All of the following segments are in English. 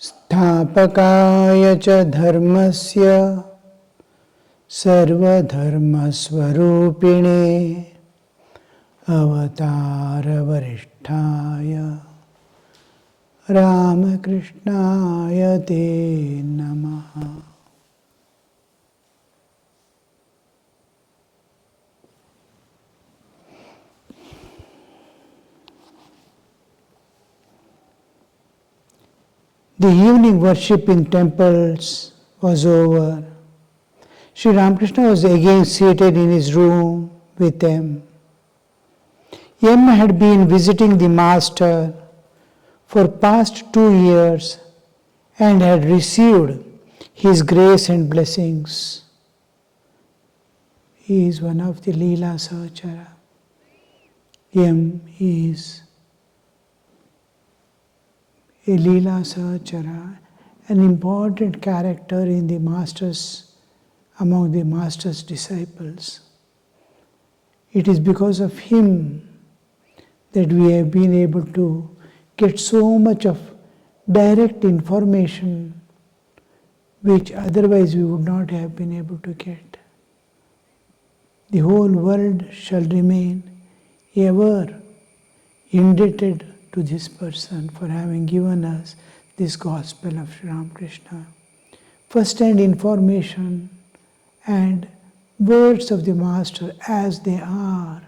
स्थापकाय च धर्मस्य सर्वधर्मस्वरूपिणे अवतारवरिष्ठाय रामकृष्णाय ते नमः। The evening worship in temples was over. Sri Ramakrishna was again seated in his room with them. M had been visiting the Master for past 2 years and had received his grace and blessings. He is one of the Leela Sahachara. M is a Leela Sahachara, an important character in the Master's, among the Master's disciples. It is because of him that we have been able to get so much of direct information which otherwise we would not have been able to get. The whole world shall remain ever indebted to this person for having given us this gospel of Sri Ramakrishna. First-hand information and words of the Master as they are.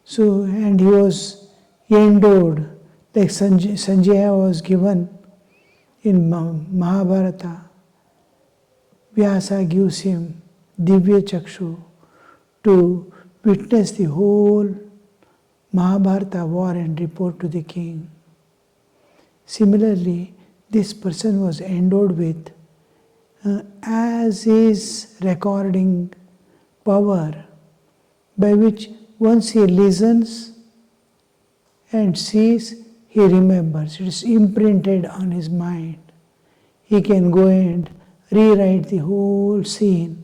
So, and he was endowed, like Sanjaya was given in Mahabharata. Vyasa gives him Divya Chakshu to witness the whole Mahabharata war and report to the king. Similarly, this person was endowed with as is recording power, by which once he listens and sees, he remembers. It is imprinted on his mind. He can go and rewrite the whole scene,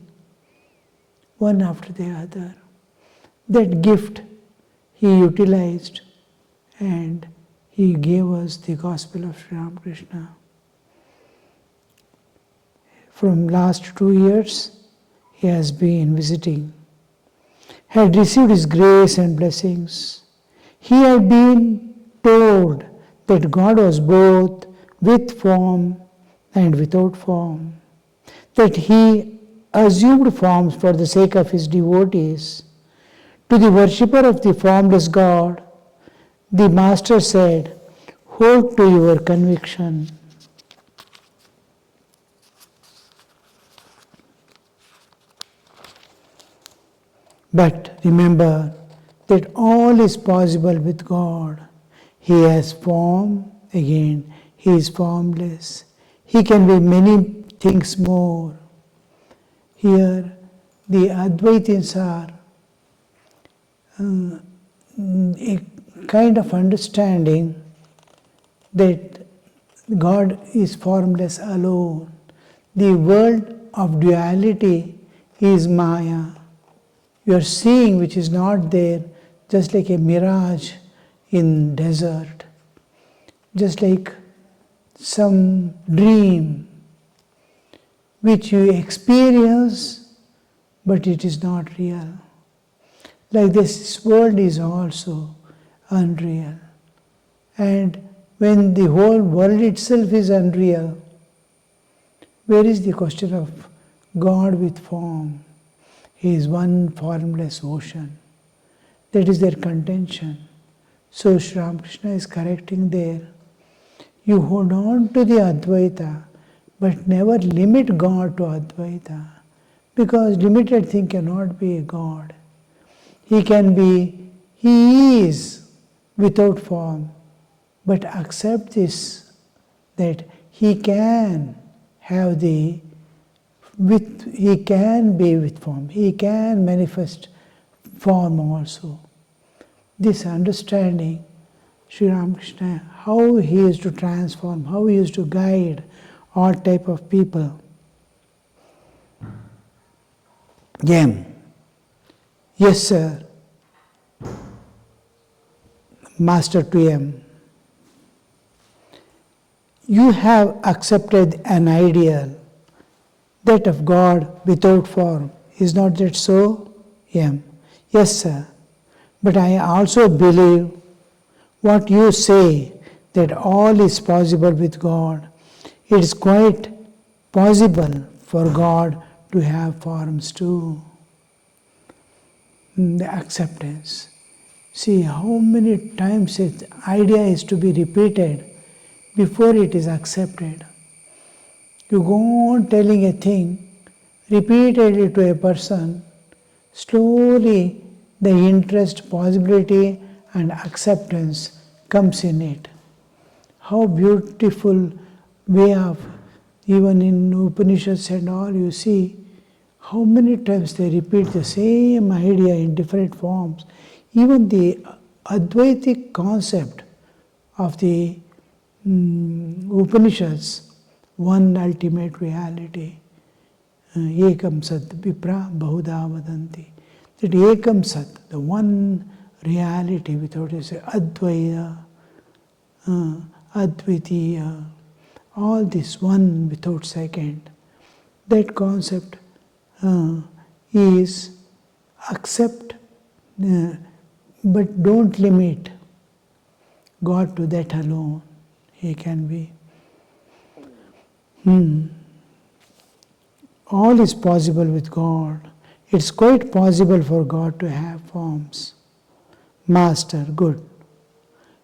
one after the other. That gift he utilized and he gave us the gospel of Sri Ramakrishna. From last 2 years, he has been visiting, had received his grace and blessings. He had been told that God was both with form and without form, that he assumed forms for the sake of his devotees. To the worshipper of the formless God, the Master said, "Hold to your conviction." But remember that all is possible with God. He has form, again, he is formless. He can be many things more. Here, the Advaitins are a kind of understanding that God is formless alone. The world of duality is Maya. You are seeing which is not there, just like a mirage in desert, just like some dream which you experience, but it is not real. Like this world is also unreal. And when the whole world itself is unreal, where is the question of God with form? He is one formless ocean. That is their contention. So Sri Ramakrishna is correcting there. You hold on to the Advaita, but never limit God to Advaita, because limited thing cannot be a God. He is without form, but accept this, that he can have he can be with form, he can manifest form also. This understanding, Sri Ramakrishna, how he is to transform, how he is to guide all type of people. M. Yes, sir. Master to M. you have accepted an ideal, that of God without form. Is not that so? Yes, sir. But I also believe what you say, that all is possible with God. It is quite possible for God to have forms too. The acceptance. See how many times its idea is to be repeated before it is accepted. You go on telling a thing repeatedly to a person, slowly the interest, possibility and acceptance comes in it. How beautiful way of, even in Upanishads and all, you see how many times they repeat the same idea in different forms. Even the Advaitic concept of the Upanishads, one ultimate reality, Ekam Sat Vipra Bahuda Vadanti. That Ekam Sat, the one reality without a Advaita, Advitiya, all this one without second. That concept is accept, but don't limit God to that alone. He can be. All is possible with God. It's quite possible for God to have forms. Master, good.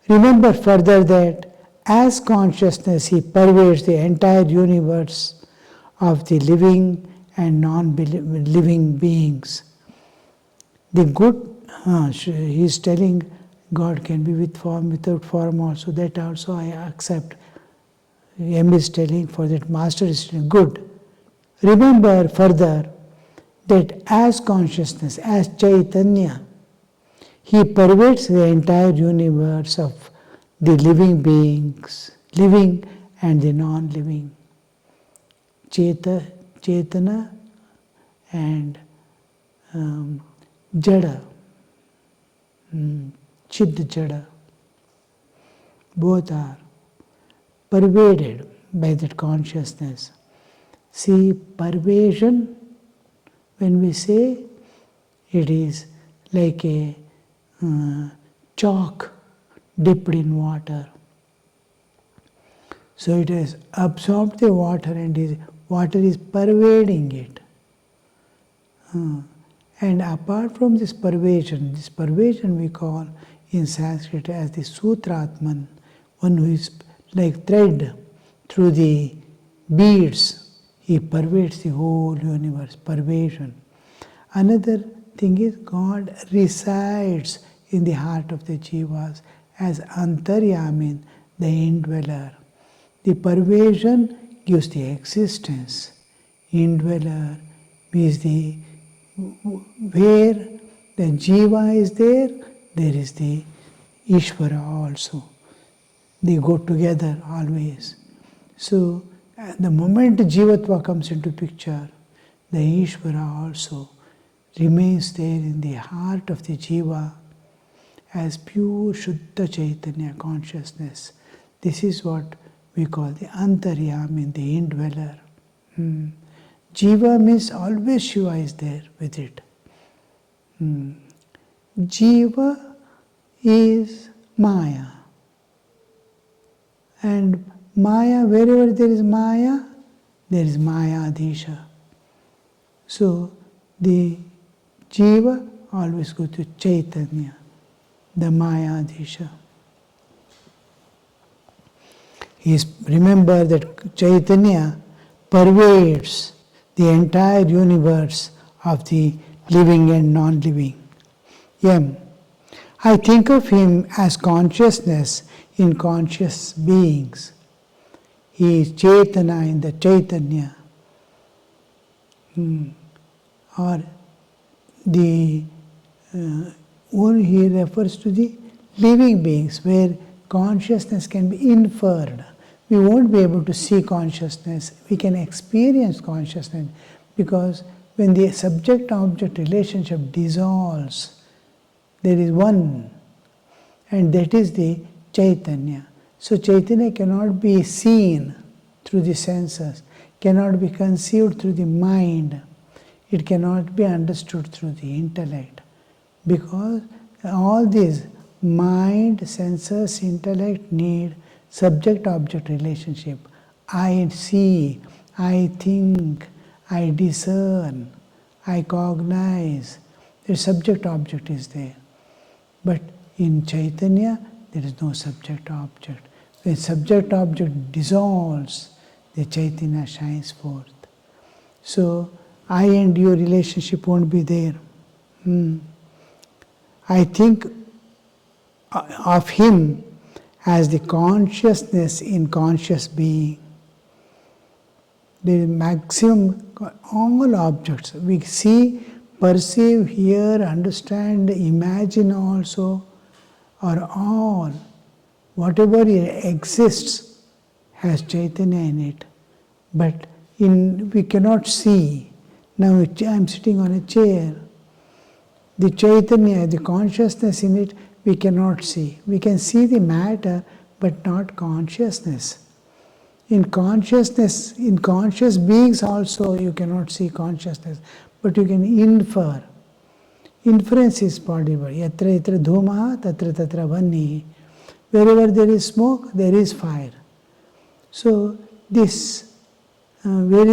Remember further that as consciousness, He pervades the entire universe of the living and non-living beings. The good, He is telling God can be with form, without form also. That also I accept. M is telling, for that Master is telling, good. Remember further that as consciousness, as Chaitanya, He pervades the entire universe of the living beings, living and the non-living. Chetana and Jada, Chid Jada, both are pervaded by that consciousness. See, pervasion, when we say, it is like a chalk dipped in water. So it has absorbed the water and water is pervading it. And apart from this pervasion we call in Sanskrit as the Sutratman, one who is like thread through the beads. He pervades the whole universe, pervasion. Another thing is God resides in the heart of the jivas as Antaryamin, the indweller. The pervasion gives the existence. Indweller means where the jiva is there is the Ishvara also. They go together always. So, the moment Jivatva comes into picture, the Ishvara also remains there in the heart of the Jiva as pure Shuddha Chaitanya consciousness. This is what we call the Antaryami, the indweller. Jiva means always Shiva is there with it. Jiva is Maya. And Maya, wherever there is Maya Adhisha. So, the Jiva always goes to Chaitanya, the Maya Adhisha. Remember that Chaitanya pervades the entire universe of the living and non-living. I think of Him as consciousness in conscious beings. He is Chaitana in the Chaitanya. Or the he refers to the living beings where consciousness can be inferred. We won't be able to see consciousness. We can experience consciousness because when the subject-object relationship dissolves, there is one, and that is the Chaitanya. So Chaitanya cannot be seen through the senses, cannot be conceived through the mind, it cannot be understood through the intellect, because all these mind, senses, intellect need subject-object relationship. I see, I think, I discern, I cognize. The subject-object is there. But in Chaitanya, there is no subject-object. When subject-object dissolves, the Chaitanya shines forth. So, I and you relationship won't be there. I think of him as the consciousness in conscious being. The maximum, all objects we see, perceive, hear, understand, imagine also, are all, whatever exists has Chaitanya in it. But we cannot see. Now I am sitting on a chair. The Chaitanya, the consciousness in it, we cannot see. We can see the matter, but not consciousness. In consciousness, in conscious beings also, you cannot see consciousness, but you can infer. Inference is possible. Yatra yatra dhuma, tatra tatra vanni. Wherever there is smoke, there is fire. So this, where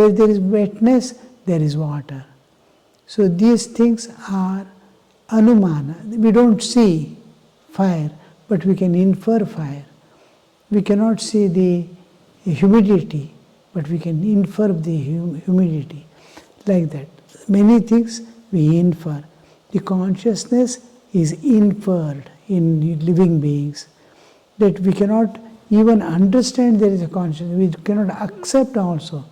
there is wetness, there is water. So these things are anumana. We don't see fire, but we can infer fire. We cannot see the humidity, but we can infer the humidity. Like that. Many things we infer. The consciousness is inferred in living beings. That we cannot even understand there is a consciousness. We cannot accept also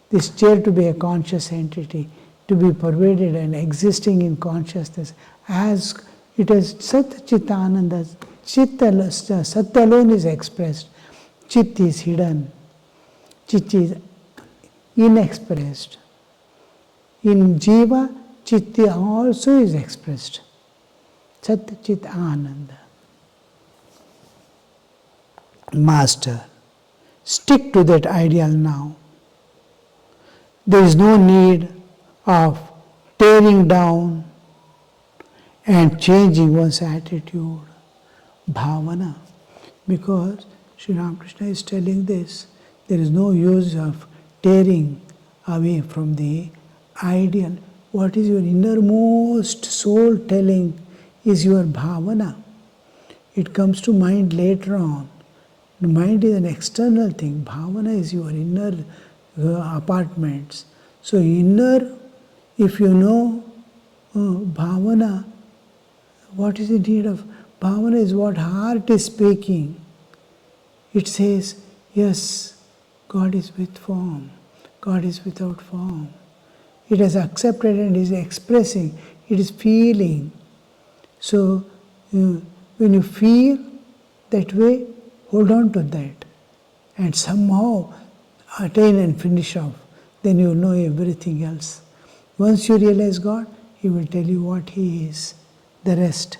this chair to be a conscious entity, to be pervaded and existing in consciousness as it is Sat Chit Ananda. Sat alone is expressed. Chit is hidden. Chit is inexpressed. In Jiva, Chit also is expressed. Sat Chit Ananda. Master, stick to that ideal now. There is no need of tearing down and changing one's attitude, bhavana, because Sri Ramakrishna is telling this. There is no use of tearing away from the ideal. What is your innermost soul telling is your bhavana. It comes to mind later on. The mind is an external thing. Bhavana is your inner apartments. So inner, if you know bhavana, what is the need of bhavana is what heart is speaking. It says, yes, God is with form. God is without form. It has accepted and is expressing. It is feeling. So when you feel that way, hold on to that and somehow attain and finish off. Then you will know everything else. Once you realize God, He will tell you what He is. The rest.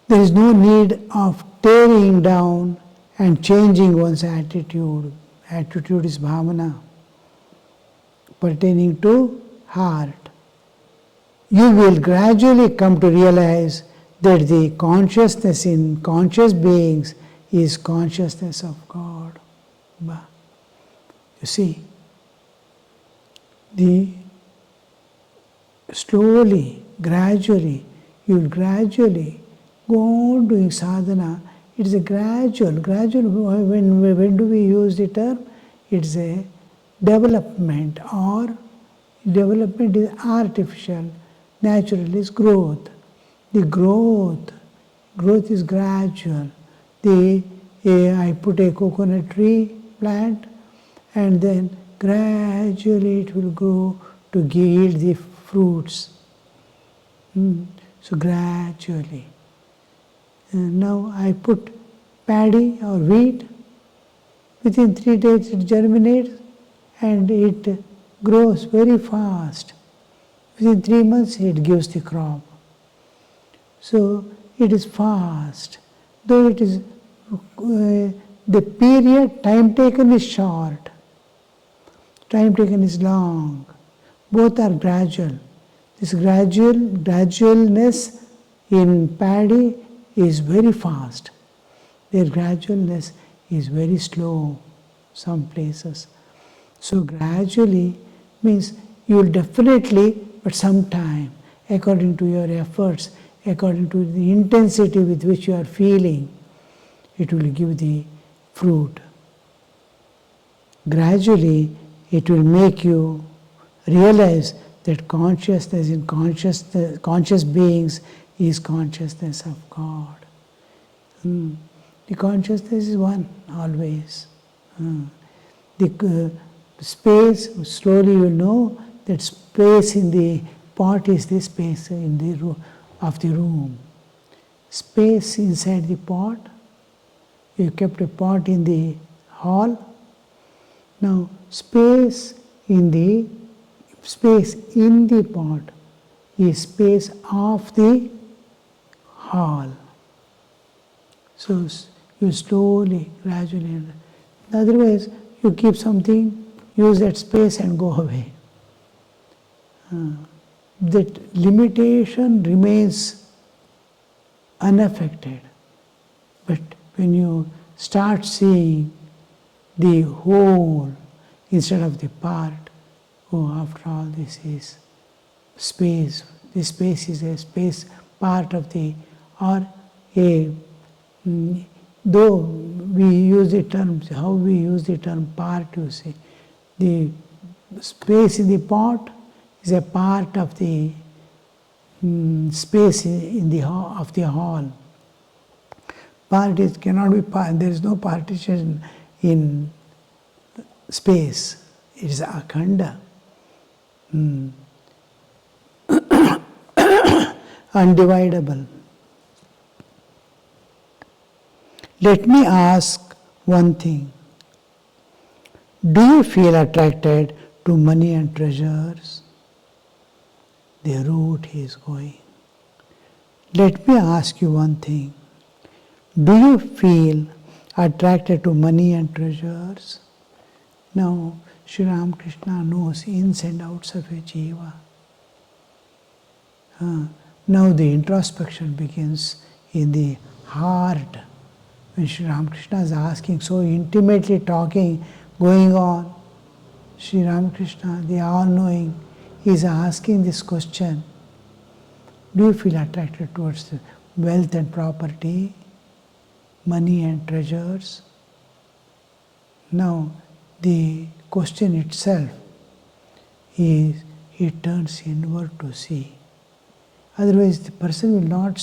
There is no need of tearing down and changing one's attitude. Attitude is bhavana, pertaining to heart. You will gradually come to realize that the consciousness in conscious beings is consciousness of God. You see, slowly, gradually, you will gradually go on doing sadhana. It is a gradual, when do we use the term? It's a development, or development is artificial, natural is growth. The growth is gradual. I put a coconut tree plant and then gradually it will grow to yield the fruits. So gradually. Now I put paddy or wheat, within 3 days it germinates and it grows very fast. Within 3 months it gives the crop. So it is fast. Though it is the period time taken is short, time taken is long. Both are gradual. This gradualness in paddy is very fast. Their gradualness is very slow, some places. So gradually means you will definitely, but sometime, according to your efforts, according to the intensity with which you are feeling, it will give the fruit. Gradually, it will make you realize that consciousness in conscious beings is consciousness of God. The consciousness is one, always. The space, slowly you know that space in the pot is the space in the of the room. Space inside the pot, you kept a pot in the hall. Now space in the pot is space of the hall. So you slowly, gradually, otherwise you keep something, use that space and go away. That limitation remains unaffected. But when you start seeing the whole instead of the part, oh, after all, this is space. This space is a space part of the, or a, though we use the term, how we use the term part, you see, the space in the pot is a part of the space in the of the hall. Part is cannot be part. There is no partition in space. It is akhanda, undividable. Let me ask one thing. Do you feel attracted to money and treasures? The route he is going. Let me ask you one thing. Do you feel attracted to money and treasures? Now, Sri Ramakrishna knows ins and outs of a jiva. Now the introspection begins in the heart. When Sri Ramakrishna is asking, so intimately talking, going on, Sri Ramakrishna, the all-knowing, is asking this question. Do you feel attracted towards the wealth and property, money and treasures? Now, the question itself is, he turns inward to see. Otherwise, the person will not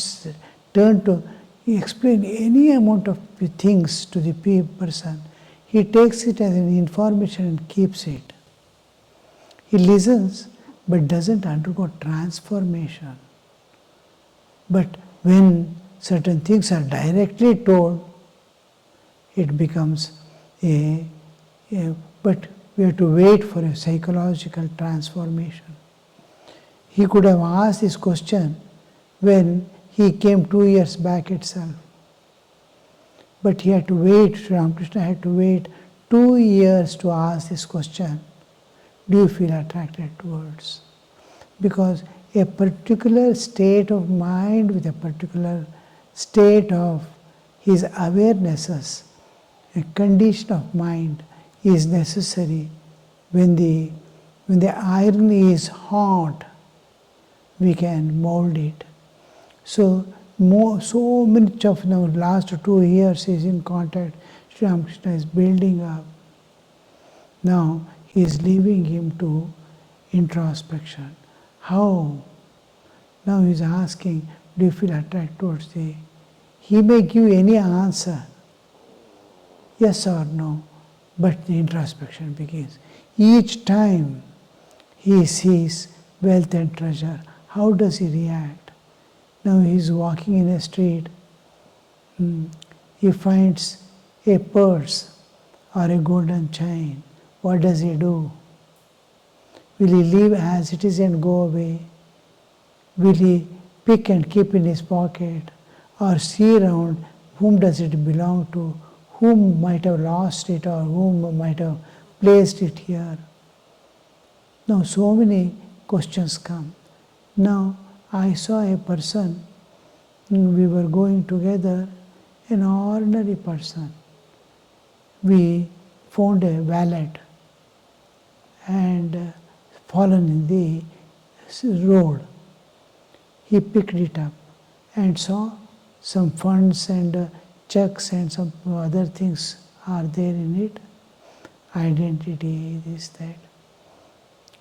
turn to explain any amount of things to the person. He takes it as an information and keeps it. He listens, but doesn't undergo transformation. But when certain things are directly told, it becomes but we have to wait for a psychological transformation. He could have asked this question when he came 2 years back itself. But he had to wait, Sri Ramakrishna had to wait 2 years to ask this question. Do you feel attracted towards? Because a particular state of mind with a particular state of his awarenesses, a condition of mind is necessary. When the iron is hot, we can mold it. So much of now last 2 years is in contact. Sri Ramakrishna is building up. Now he is leaving him to introspection. How? Now he is asking, do you feel attracted towards the? He may give any answer, yes or no, but the introspection begins. Each time he sees wealth and treasure, how does he react? Now he is walking in a street, he finds a purse or a golden chain. What does he do? Will he leave as it is and go away? Will he pick and keep in his pocket or see around whom does it belong to, whom might have lost it or whom might have placed it here. Now so many questions come. Now I saw a person, we were going together, an ordinary person. We found a wallet and fallen in the road. He picked it up and saw some funds and checks and some other things are there in it, identity, this, that.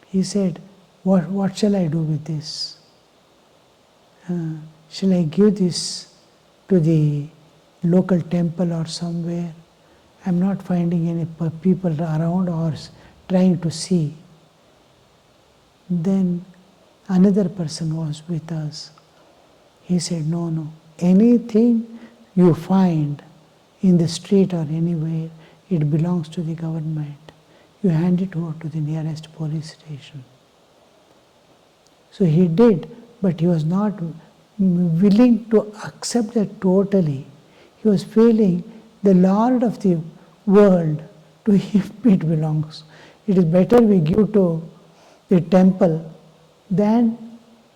He said, what shall I do with this? Shall I give this to the local temple or somewhere? I'm not finding any people around or trying to see. Then another person was with us. He said, no, anything you find in the street or anywhere, it belongs to the government. You hand it over to the nearest police station. So he did, but he was not willing to accept that totally. He was feeling the Lord of the world, to him it belongs. It is better we give to the temple than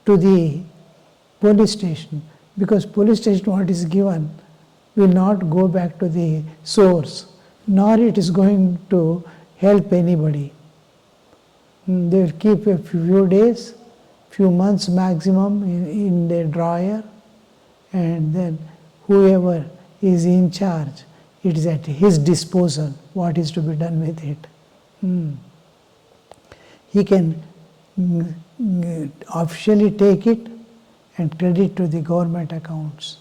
to the police station, because police station what is given will not go back to the source, nor it is going to help anybody. They will keep a few days, few months maximum in their drawer, and then whoever is in charge, it is at his disposal what is to be done with it. He can officially take it and credit to the government accounts,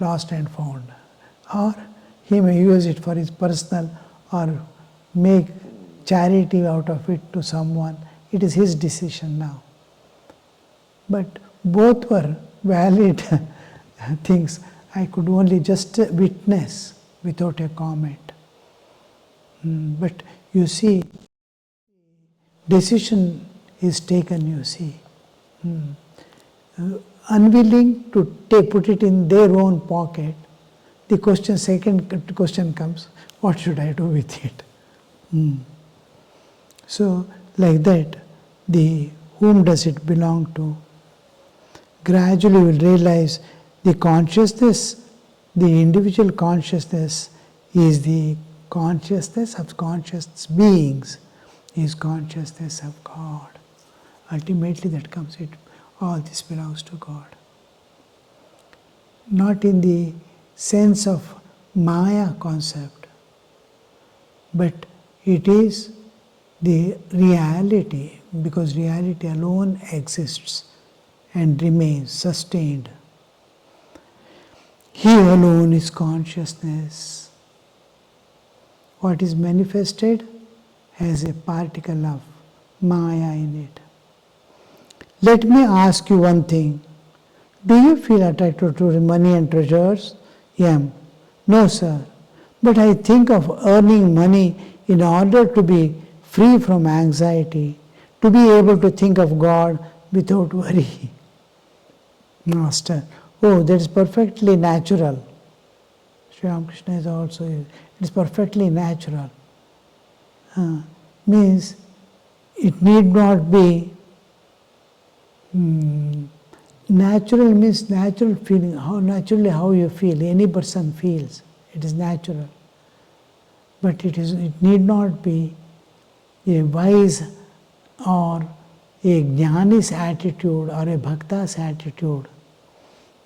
lost and found. Or he may use it for his personal or make charity out of it to someone. It is his decision now. But both were valid things. I could only just witness without a comment. But you see, decision is taken, you see. Unwilling to put it in their own pocket, the second question comes, what should I do with it? So, like that, whom does it belong to? Gradually you will realize the consciousness, the individual consciousness is the consciousness of conscious beings, is consciousness of God. Ultimately that comes, all this belongs to God. Not in the sense of Maya concept, but it is the reality, because reality alone exists and remains sustained. He alone is consciousness. What is manifested has a particle of Maya in it. Let me ask you one thing. Do you feel attracted to money and treasures? M. No, sir. But I think of earning money in order to be free from anxiety, to be able to think of God without worry. Master. Oh, that is perfectly natural. Sri Ramakrishna is also, it is perfectly natural. Means it need not be natural, means natural feeling, how you feel, any person feels, it is natural. But it need not be a wise or a jnani's attitude or a bhakta's attitude.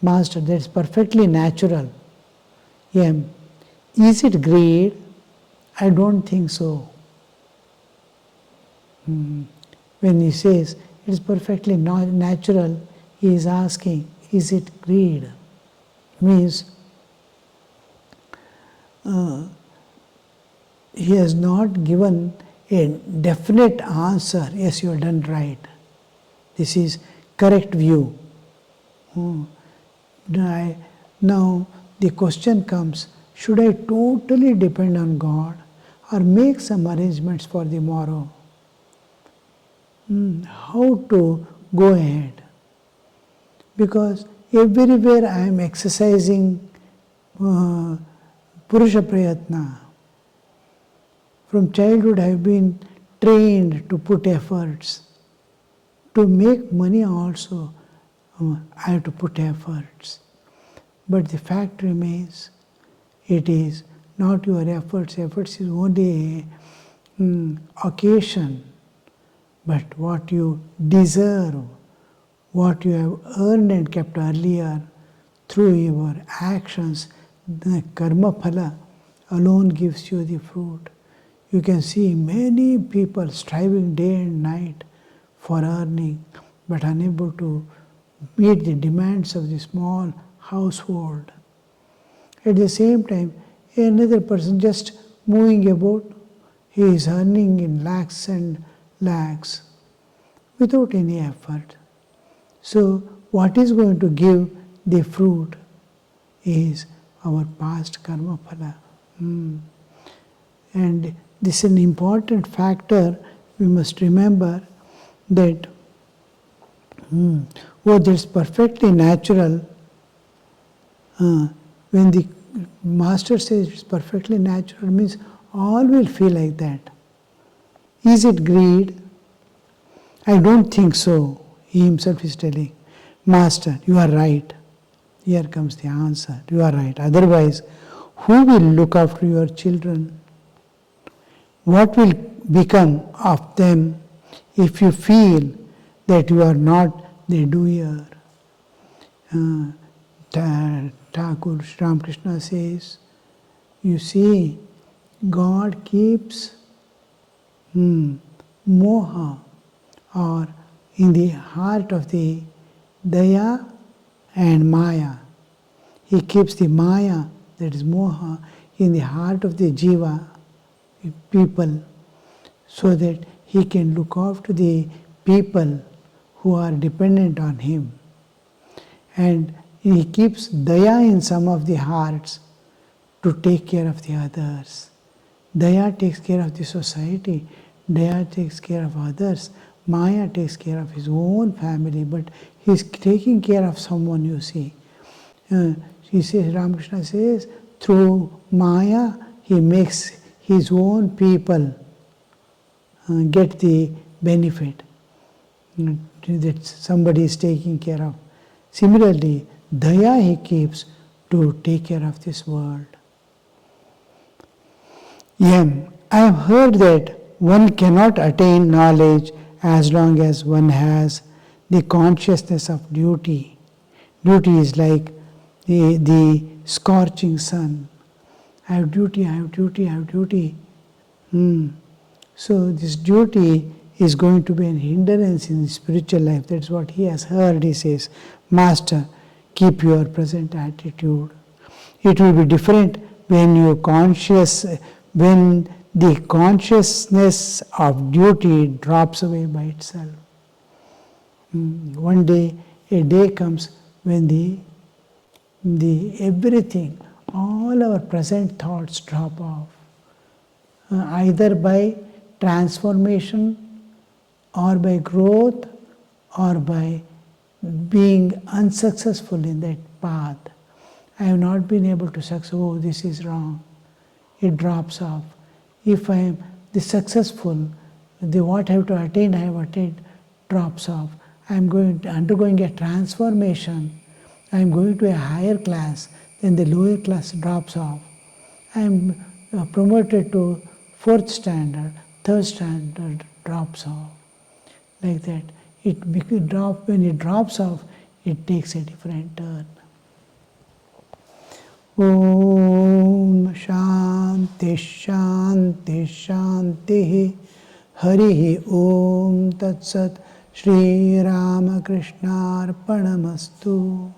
Master, that is perfectly natural. Is it greed? I don't think so. When he says it is perfectly natural, he is asking, is it greed? Means he has not given a definite answer, yes, you have done right. This is correct view. Now the question comes, should I totally depend on God or make some arrangements for the morrow? How to go ahead? Because everywhere I am exercising Purusha Prayatna. From childhood I have been trained to put efforts. To make money also, I have to put efforts. But the fact remains, it is not your efforts. Efforts is only a occasion. But what you deserve, what you have earned and kept earlier through your actions, the karma phala alone gives you the fruit. You can see many people striving day and night for earning, but unable to meet the demands of the small household. At the same time, another person just moving about, he is earning in lakhs and lakhs without any effort. So, what is going to give the fruit is our past karma phala. And this is an important factor. We must remember that that's perfectly natural. When the master says it's perfectly natural, means all will feel like that. Is it greed? I don't think so. He himself is telling, Master, you are right. Here comes the answer. You are right. Otherwise, who will look after your children? What will become of them if you feel that you are not the doer? Thakur Sri Ramakrishna says, you see, God keeps moha, or in the heart of the daya and maya. He keeps the maya, that is moha, in the heart of the jiva, people, so that he can look after the people who are dependent on him. And he keeps daya in some of the hearts to take care of the others. Daya takes care of the society, daya takes care of others, maya takes care of his own family, but he is taking care of someone, you see. He says, Ramakrishna says, through maya he makes his own people get the benefit that somebody is taking care of. Similarly, daya he keeps to take care of this world. I have heard that one cannot attain knowledge as long as one has the consciousness of duty. Duty is like the scorching sun. I have duty, I have duty, I have duty. So this duty is going to be an hindrance in the spiritual life. That's what he has heard. He says, Master, keep your present attitude. It will be different when when the consciousness of duty drops away by itself. One day, a day comes when the everything, all our present thoughts drop off, either by transformation or by growth or by being unsuccessful in that path. I have not been able to succeed. Oh, this is wrong. It drops off. If I am the successful, what I have to attain, I have attained, drops off. I am undergoing a transformation. I am going to a higher class, then the lower class drops off. I am promoted to 4th standard, 3rd standard drops off. Like that. When it drops off, it takes a different turn. Om Shanti Shanti Shanti Harihi Om Tat Sat Shri Ramakrishna Arpanamastu.